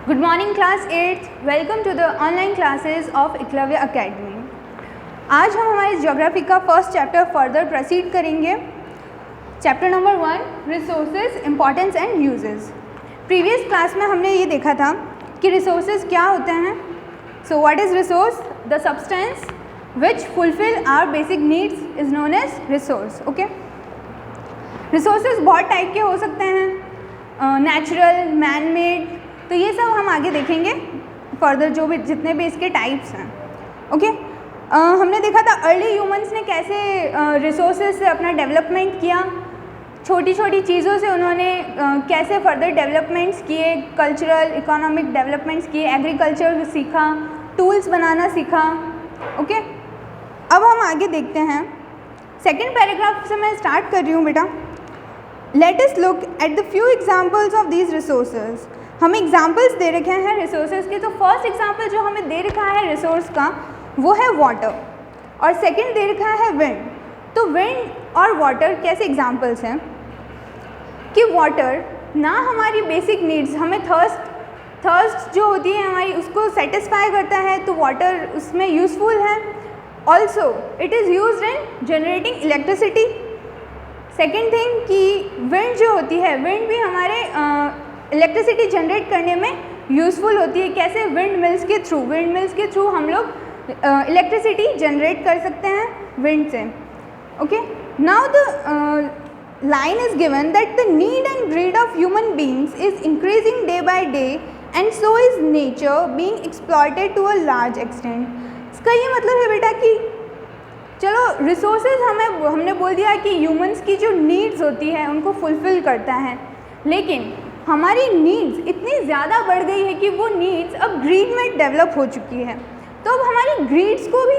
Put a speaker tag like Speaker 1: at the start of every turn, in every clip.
Speaker 1: Good morning class 8th. Welcome to the online classes of Eklavya academy. आज हम हमारे geography का फर्स्ट चैप्टर फर्दर प्रोसीड करेंगे। Chapter number 1 resources importance and uses. Previous class में हमने ये देखा था कि रिसोर्सेज क्या होते हैं। So what is resource? The substance which fulfill our basic needs is known as resource. Okay, resources बहुत टाइप के हो सकते हैं, नेचुरल, मैन मेड, तो ये सब हम आगे देखेंगे फर्दर, जो भी जितने भी इसके टाइप्स हैं। ओके, हमने देखा था अर्ली ह्यूमंस ने कैसे रिसोर्सेज से अपना डेवलपमेंट किया, छोटी छोटी चीज़ों से उन्होंने कैसे फर्दर डेवलपमेंट्स किए, कल्चरल इकोनॉमिक डेवलपमेंट्स किए, एग्रीकल्चर सीखा, टूल्स बनाना सीखा। ओके, अब हम आगे देखते हैं। सेकेंड पैराग्राफ से मैं स्टार्ट कर रही हूँ बेटा। Let us look at the few examples of these resources. हमें एग्जाम्पल्स दे रखे हैं रिसोर्सेज के। तो फर्स्ट एग्जाम्पल जो हमें दे रखा है रिसोर्स का वो है वाटर, और सेकंड दे रखा है विंड। तो विंड और वाटर कैसे एग्जाम्पल्स हैं कि वाटर ना हमारी बेसिक नीड्स, हमें थर्स्ट जो होती है हमारी, उसको सेटिस्फाई करता है, तो वाटर उसमें यूज़फुल है। Also it is used in generating electricity. Second thing कि विंड जो होती है, विंड भी हमारे इलेक्ट्रिसिटी जनरेट करने में यूज़फुल होती है। कैसे? विंड मिल्स के थ्रू हम लोग इलेक्ट्रिसिटी जनरेट कर सकते हैं विंड से। Okay, now the line is given that the need and greed of human beings is increasing day by day and so is nature being exploited to a large extent. इसका ये मतलब है बेटा कि चलो रिसोर्सेज हमने बोल दिया कि ह्यूमंस की जो नीड्स होती है उनको फुलफ़िल करता है, लेकिन हमारी नीड्स इतनी ज़्यादा बढ़ गई है कि वो नीड्स अब ग्रीड में डेवलप हो चुकी है। तो अब हमारी ग्रीड्स को भी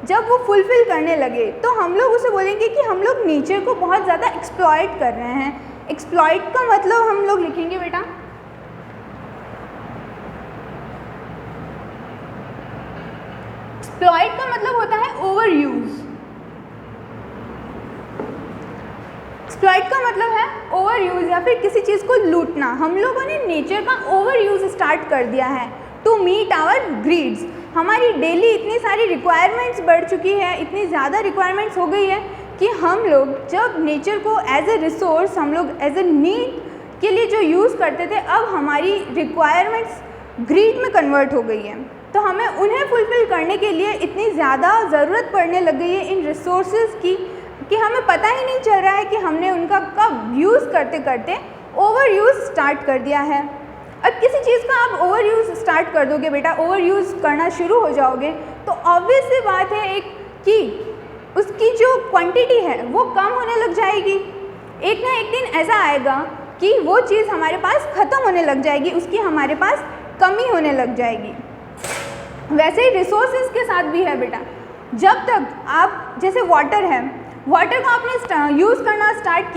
Speaker 1: जब वो फुलफ़िल करने लगे तो हम लोग उसे बोलेंगे कि हम लोग नेचर को बहुत ज़्यादा एक्सप्लॉइट कर रहे हैं। एक्सप्लॉइट का मतलब हम लोग लिखेंगे बेटा, एक्सप्लॉइट का मतलब होता है ओवर यूज़। एक्सप्लॉइट का मतलब है ओवर यूज़ या फिर किसी चीज़ को लूटना। हम लोगों ने नेचर का ओवर यूज़ स्टार्ट कर दिया है टू मीट आवर ग्रीड्स। हमारी डेली इतनी सारी रिक्वायरमेंट्स बढ़ चुकी है, इतनी ज़्यादा रिक्वायरमेंट्स हो गई है कि हम लोग जब नेचर को एज ए रिसोर्स, हम लोग एज ए नीड के लिए जो यूज़ करते थे, अब हमारी रिक्वायरमेंट्स ग्रीड में कन्वर्ट हो गई है। तो हमें उन्हें फुलफ़िल करने के लिए इतनी ज़्यादा ज़रूरत पड़ने लग गई है इन रिसोर्सेज की कि हमें पता ही नहीं चल रहा है कि हमने उनका कब यूज़ करते करते ओवर यूज़ स्टार्ट कर दिया है। अब किसी चीज़ का आप ओवर यूज़ स्टार्ट कर दोगे बेटा, ओवर यूज़ करना शुरू हो जाओगे, तो ऑब्वियस सी बात है एक कि उसकी जो क्वांटिटी है वो कम होने लग जाएगी। एक ना एक दिन ऐसा आएगा कि वो चीज़ हमारे पास ख़त्म होने लग जाएगी, उसकी हमारे पास कमी होने लग जाएगी। वैसे ही रिसोर्सेज के साथ भी है बेटा। जब तक आप, जैसे वाटर है, वाटर को आपने यूज़ करना स्टार्ट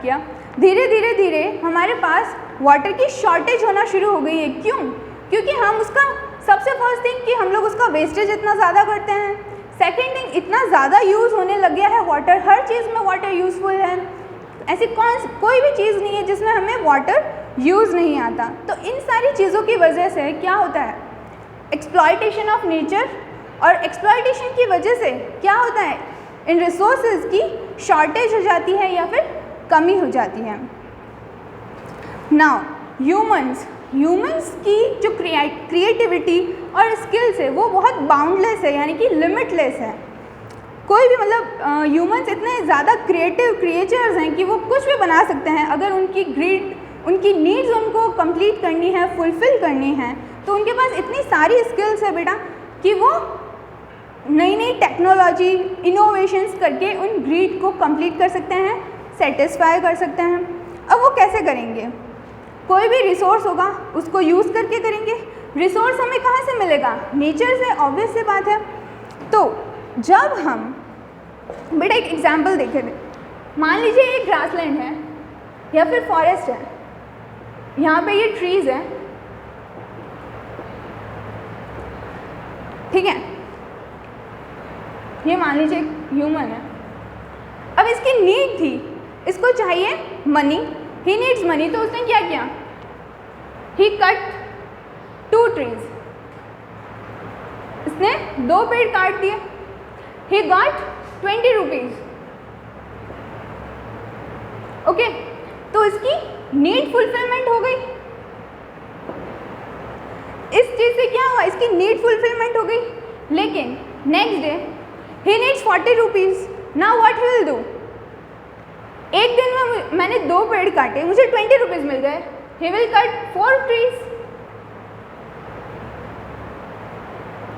Speaker 1: किया, धीरे धीरे हमारे पास वाटर की शॉर्टेज होना शुरू हो गई है। क्यों? क्योंकि हम उसका, सबसे फर्स्ट थिंग कि हम लोग उसका वेस्टेज इतना ज़्यादा करते हैं। सेकेंड थिंग, इतना ज़्यादा यूज़ होने लग गया है वाटर, हर चीज़ में वाटर यूज़फुल है। ऐसी कोई भी चीज़ नहीं है जिसमें हमें वाटर यूज़ नहीं आता। तो इन सारी चीज़ों की वजह से क्या होता है? एक्सप्लॉयटेशन ऑफ नेचर, और एक्सप्लॉयटेशन की वजह से क्या होता है? इन रिसोर्सेज की शॉर्टेज हो जाती है या फिर कमी हो जाती है। नाउ ह्यूमंस की जो क्रिएटिविटी और स्किल्स है वो बहुत बाउंडलेस है, यानी कि लिमिटलेस है। कोई भी मतलब ह्यूमंस इतने ज़्यादा क्रिएटिव क्रिएचर्स हैं कि वो कुछ भी बना सकते हैं। अगर उनकी नीड्स उनको कंप्लीट करनी है, फुलफ़िल करनी है, तो उनके पास इतनी सारी स्किल्स है बेटा कि वो नई नई टेक्नोलॉजी, इनोवेशंस करके उन ग्रीड को कंप्लीट कर सकते हैं, सेटिस्फाई कर सकते हैं। अब वो कैसे करेंगे? कोई भी रिसोर्स होगा उसको यूज़ करके करेंगे। रिसोर्स हमें कहाँ से मिलेगा? नेचर से, ऑब्वियस सी बात है। तो जब हम बेटा एक एग्जांपल देखे थे, मान लीजिए ये ग्रासलैंड है या फिर फॉरेस्ट है, यहाँ पे ये ट्रीज़ है, ठीक है, ये मान लीजिए ह्यूमन है। अब इसकी नीड थी, इसको चाहिए मनी, ही नीड्स मनी, तो उसने क्या किया? ही कट 2 trees, इसने 2 पेड़ काट दिए, ही गॉट 20 rupees। ओके, तो इसकी नीड फुलफिलमेंट हो गई। इस चीज से क्या हुआ, इसकी नीड फुलफिलमेंट हो गई। लेकिन next day he needs 40 rupees। Now what he will do, एक दिन में मैंने 2 पेड़ काटे, मुझे 20 rupees मिल गए, ही विल कट 4 trees।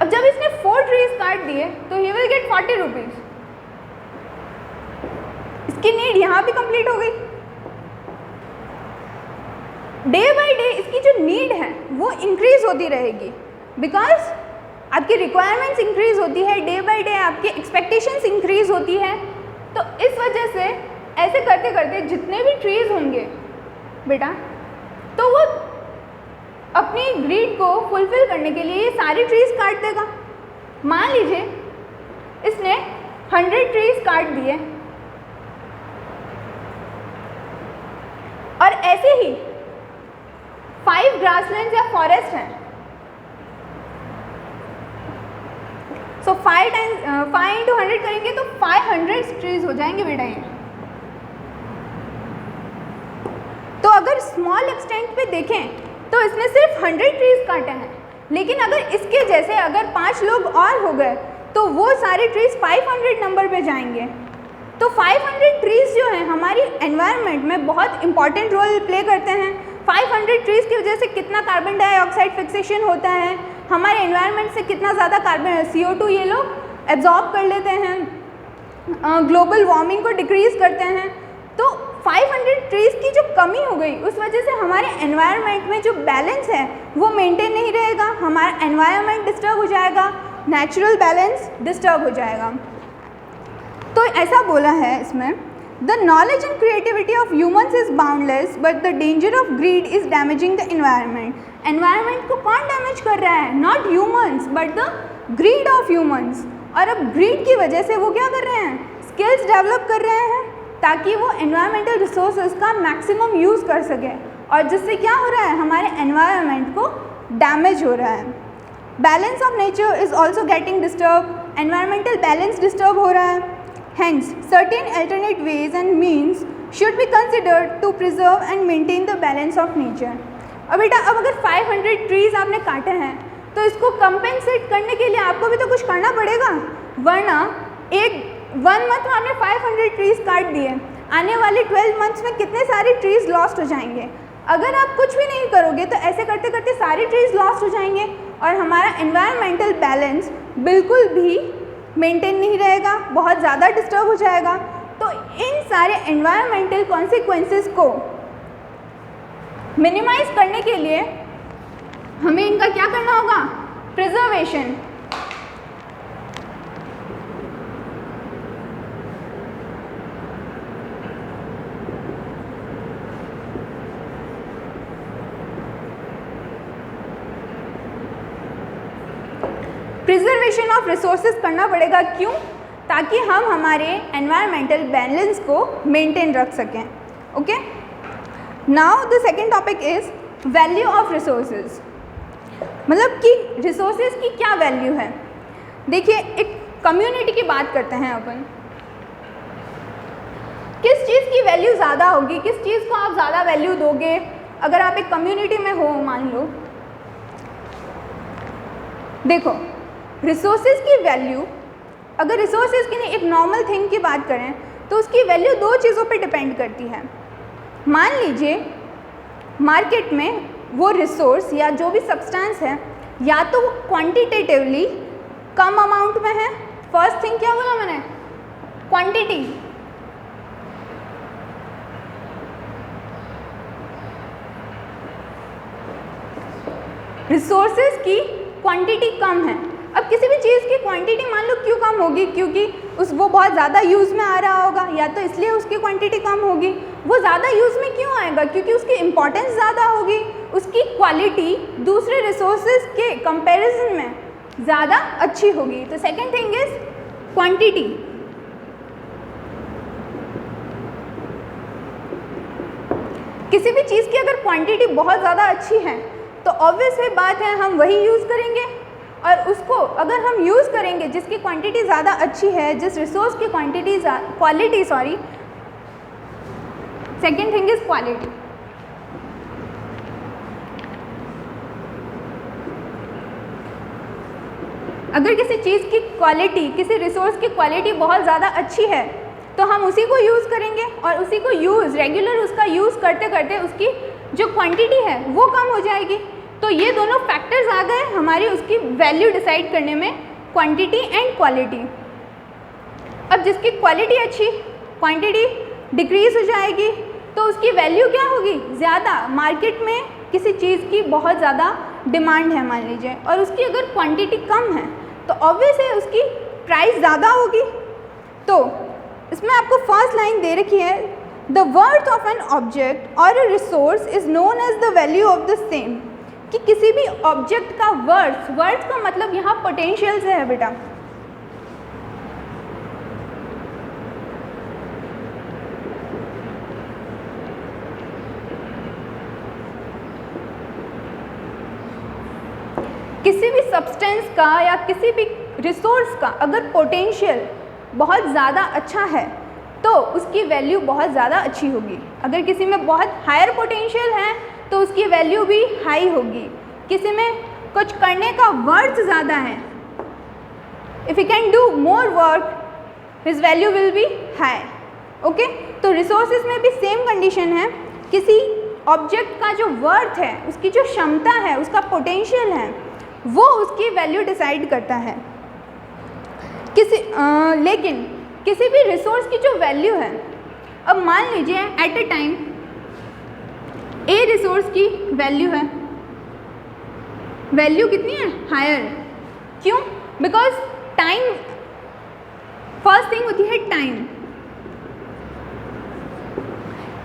Speaker 1: अब जब इसने 4 trees काट दिए तो ही विल गेट 40 rupees। इसकी नीड यहाँ भी कंप्लीट हो गई। डे बाय डे इसकी जो नीड है वो इंक्रीज होती रहेगी, बिकॉज आपकी रिक्वायरमेंट्स इंक्रीज होती है, डे बाय डे आपकी एक्सपेक्टेशंस इंक्रीज होती है। तो इस वजह से ऐसे करते करते जितने भी ट्रीज होंगे बेटा, तो वो अपनी ग्रीड को फुलफिल करने के लिए ये सारी ट्रीज काट देगा। मान लीजिए इसने 100 ट्रीज काट दिए और ऐसे ही 5 ग्रासलैंड्स या फॉरेस्ट हैं, सो 5 into 100 करेंगे तो 500 ट्रीज हो जाएंगे बेटा ये। तो अगर स्मॉल एक्सटेंट पे देखें तो इसने सिर्फ 100 ट्रीज काटे हैं, लेकिन अगर इसके जैसे अगर 5 लोग और हो गए तो वो सारे ट्रीज 500 नंबर पे जाएंगे। तो 500 ट्रीज जो हैं हमारी एनवायरनमेंट में बहुत इंपॉर्टेंट रोल प्ले करते हैं। 500 ट्रीज की वजह से कितना कार्बन डाइऑक्साइड फिक्सेशन होता है, हमारे एनवायरनमेंट से कितना ज़्यादा कार्बन CO2 ये लोग एब्जॉर्ब कर लेते हैं, ग्लोबल वार्मिंग को डिक्रीज़ करते हैं। तो 500 ट्रीज की जो कमी हो गई उस वजह से हमारे एनवायरनमेंट में जो बैलेंस है वो मेंटेन नहीं रहेगा, हमारा एनवायरनमेंट डिस्टर्ब हो जाएगा, नेचुरल बैलेंस डिस्टर्ब हो जाएगा। तो ऐसा बोला है इसमें, the knowledge and creativity of humans is boundless but the danger of greed is damaging the environment. Environment को कौन डैमेज कर रहा है, not humans but the greed of humans. और अब ग्रीड की वजह से वो क्या कर रहे हैं, स्किल्स डेवलप कर रहे हैं ताकि वो एनवायरमेंटल रिसोर्सेज का मैक्सिमम यूज़ कर सके, और जिससे क्या हो रहा है, हमारे एनवायरनमेंट को डैमेज हो रहा है। Balance of nature is also getting disturb, environmental balance disturb हो रहा है। Hence, certain alternate ways and means should be considered to preserve and maintain the balance of nature। अब बेटा अब अगर 500 ट्रीज आपने काटे हैं तो इसको कंपेंसेट करने के लिए आपको भी तो कुछ करना पड़ेगा, वरना 1 मंथ में आपने 500 ट्रीज काट दिए, आने वाले 12 मंथ्स में कितने सारे ट्रीज लॉस्ट हो जाएंगे। अगर आप कुछ भी नहीं करोगे तो ऐसे करते करते सारे ट्रीज लॉस्ट हो जाएंगे और हमारा एनवायरमेंटल बैलेंस बिल्कुल भी मेंटेन नहीं रहेगा, बहुत ज़्यादा डिस्टर्ब हो जाएगा। तो इन सारे एनवायरमेंटल कॉन्सिक्वेंसेस को मिनिमाइज करने के लिए हमें इनका क्या करना होगा, प्रिजर्वेशन। प्रिजर्वेशन ऑफ रिसोर्सेज करना पड़ेगा, क्यों, ताकि हम हमारे एनवायरमेंटल बैलेंस को मेंटेन रख सकें। Okay, now the second topic is value of resources, मतलब कि रिसोर्सेज की क्या वैल्यू है। देखिए एक कम्युनिटी की बात करते हैं अपन, किस चीज़ की वैल्यू ज़्यादा होगी, किस चीज़ को आप ज़्यादा वैल्यू दोगे। अगर आप एक कम्युनिटी में हो, मान लो, देखो रिसोर्सेज की वैल्यू, अगर रिसोर्सेज की नहीं एक नॉर्मल थिंग की बात करें तो उसकी वैल्यू 2 चीज़ों पे डिपेंड करती है। मान लीजिए मार्केट में वो रिसोर्स या जो भी सब्सटेंस है या तो वो क्वांटिटेटिवली कम अमाउंट में है, फर्स्ट थिंग क्या बोला मैंने, क्वांटिटी, रिसोर्सेज की क्वांटिटी कम है। अब किसी भी चीज़ की क्वांटिटी मान लो क्यों कम होगी, क्योंकि वो बहुत ज़्यादा यूज़ में आ रहा होगा, या तो इसलिए उसकी क्वांटिटी कम होगी। वो ज़्यादा यूज़ में क्यों आएगा, क्योंकि उसकी इम्पोर्टेंस ज़्यादा होगी, उसकी क्वालिटी दूसरे रिसोर्सेज के कंपैरिजन में ज़्यादा अच्छी होगी। तो सेकेंड थिंग इज क्वांटिटी। किसी भी चीज़ की अगर क्वांटिटी बहुत ज़्यादा अच्छी है तो ऑब्वियस है बात है हम वही यूज़ करेंगे, और उसको अगर हम यूज़ करेंगे जिसकी क्वांटिटी ज़्यादा अच्छी है, जिस रिसोर्स की quality second thing is quality. अगर किसी चीज़ की क्वालिटी, किसी रिसोर्स की क्वालिटी बहुत ज़्यादा अच्छी है तो हम उसी को यूज़ करेंगे, और उसी को रेगुलर उसका यूज़ करते करते उसकी जो क्वांटिटी है वो कम हो जाएगी। तो ये दोनों फैक्टर्स आ गए हमारी उसकी वैल्यू डिसाइड करने में, क्वांटिटी एंड क्वालिटी। अब जिसकी क्वालिटी अच्छी, क्वांटिटी डिक्रीज हो जाएगी, तो उसकी वैल्यू क्या होगी, ज़्यादा। मार्केट में किसी चीज़ की बहुत ज़्यादा डिमांड है मान लीजिए, और उसकी अगर क्वांटिटी कम है तो ऑब्वियस है उसकी प्राइस ज़्यादा होगी। तो इसमें आपको फर्स्ट लाइन दे रखी है, the worth of an object और a resource is known as the value of the same, कि किसी भी ऑब्जेक्ट का वर्थ का मतलब यहाँ पोटेंशियल से है बेटा। किसी भी सब्सटेंस का या किसी भी रिसोर्स का अगर पोटेंशियल बहुत ज़्यादा अच्छा है तो उसकी वैल्यू बहुत ज़्यादा अच्छी होगी। अगर किसी में बहुत हायर पोटेंशियल है तो उसकी वैल्यू भी हाई होगी। किसी में कुछ करने का वर्थ ज़्यादा है, if you can do more work his value will be high. Okay, तो रिसोर्सेज में भी सेम कंडीशन है। किसी ऑब्जेक्ट का जो वर्थ है, उसकी जो क्षमता है, उसका पोटेंशियल है, वो उसकी वैल्यू डिसाइड करता है। लेकिन किसी भी रिसोर्स की जो वैल्यू है, अब मान लीजिए at a time a resource की वैल्यू है, वैल्यू कितनी है, हायर। क्यों? बिकॉज टाइम, फर्स्ट थिंग होती है टाइम।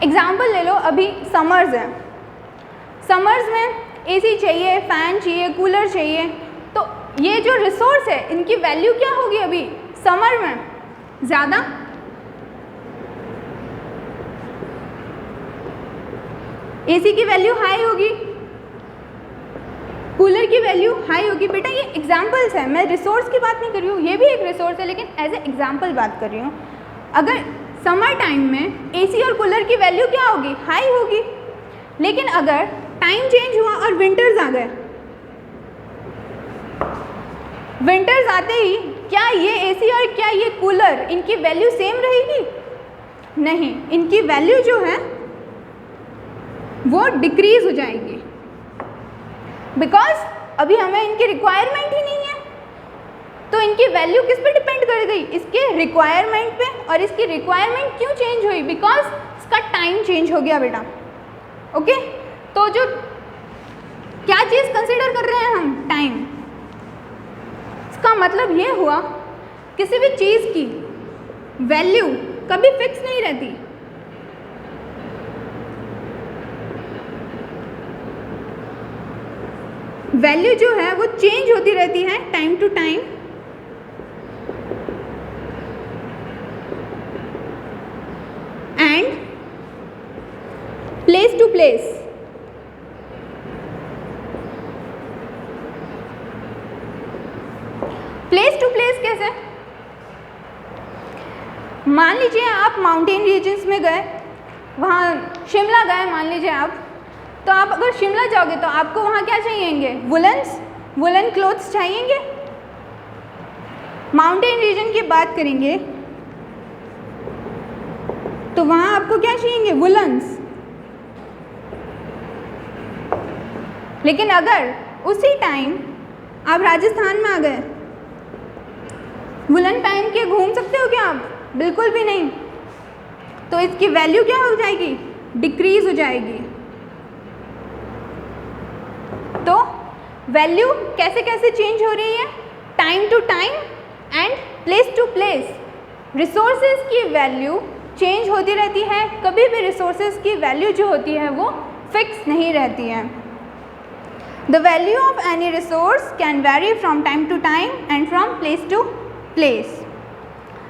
Speaker 1: एग्जाम्पल ले लो, अभी समर्स है, समर्स में एसी चाहिए, फैन चाहिए, कूलर चाहिए, तो ये जो रिसोर्स है इनकी वैल्यू क्या होगी अभी समर में, ज़्यादा। एसी की वैल्यू हाई होगी, कूलर की वैल्यू हाई होगी। बेटा ये एग्जाम्पल्स है, मैं रिसोर्स की बात नहीं कर रही हूँ, ये भी एक रिसोर्स है लेकिन एज ए एग्जाम्पल बात कर रही हूँ। अगर समर टाइम में एसी और कूलर की वैल्यू क्या होगी, हाई होगी। लेकिन अगर टाइम चेंज हुआ और विंटर्स आ गए, विंटर्स आते ही क्या ये एसी और क्या ये कूलर, इनकी वैल्यू सेम रहेगी? नहीं, इनकी वैल्यू जो है वो डिक्रीज हो जाएगी, बिकॉज अभी हमें इनकी रिक्वायरमेंट ही नहीं है। तो इनकी वैल्यू किस पे डिपेंड कर गई, इसके रिक्वायरमेंट पे। और इसकी रिक्वायरमेंट क्यों चेंज हुई, बिकॉज इसका टाइम चेंज हो गया बेटा। ओके, तो जो क्या चीज़ कंसिडर कर रहे हैं हम, टाइम। इसका मतलब ये हुआ किसी भी चीज़ की वैल्यू कभी फिक्स नहीं रहती। वैल्यू जो है वो चेंज होती रहती है time to time, and place to place. Place to place कैसे? मान लीजिए आप माउंटेन रीजन्स में गए, वहाँ शिमला गए मान लीजिए आप, तो आप अगर शिमला जाओगे तो आपको वहाँ क्या चाहिएंगे, वुलन क्लोथ्स चाहिएंगे। माउंटेन रीजन की बात करेंगे तो वहाँ आपको क्या चाहिएंगे, वुलन्स। लेकिन अगर उसी टाइम आप राजस्थान में आ गए, वुलन पहन के घूम सकते हो क्या आप? बिल्कुल भी नहीं। तो इसकी वैल्यू क्या हो जाएगी, डिक्रीज हो जाएगी। तो वैल्यू कैसे कैसे चेंज हो रही है, time to time and place to place. Resources की वैल्यू चेंज होती रहती है, कभी भी रिसोर्सेज की वैल्यू जो होती है वो फिक्स नहीं रहती है। The value of any resource can vary from time to time and from place to place.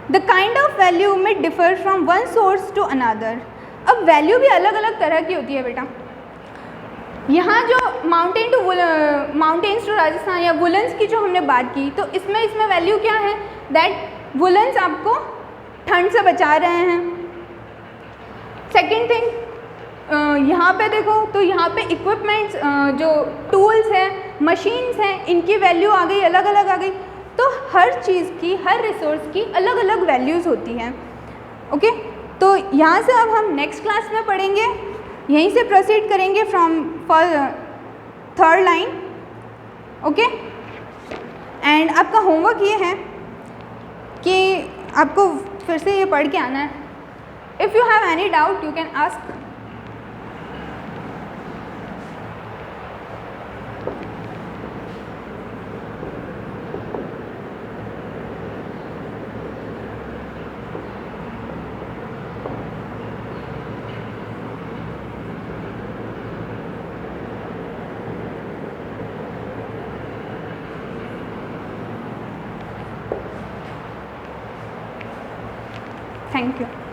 Speaker 1: The kind of value may differ from one source to another. अब अब वैल्यू भी अलग अलग तरह की होती है बेटा। यहाँ जो माउंटेन्स टू राजस्थान या वुलन्स की जो हमने बात की, तो इसमें वैल्यू क्या है, दैट वुलन्स आपको ठंड से बचा रहे हैं। सेकेंड थिंग, यहाँ पे देखो तो यहाँ पे इक्विपमेंट्स, जो टूल्स हैं, मशीन्स हैं, इनकी वैल्यू आ गई, अलग अलग आ गई। तो हर चीज़ की, हर रिसोर्स की अलग अलग वैल्यूज़ होती हैं। ओके, तो यहाँ से अब हम नेक्स्ट क्लास में पढ़ेंगे, यहीं से प्रोसीड करेंगे from third line. Okay, and आपका होमवर्क ये है कि आपको फिर से ये पढ़ के आना है। If you have any doubt you can ask. Thank you.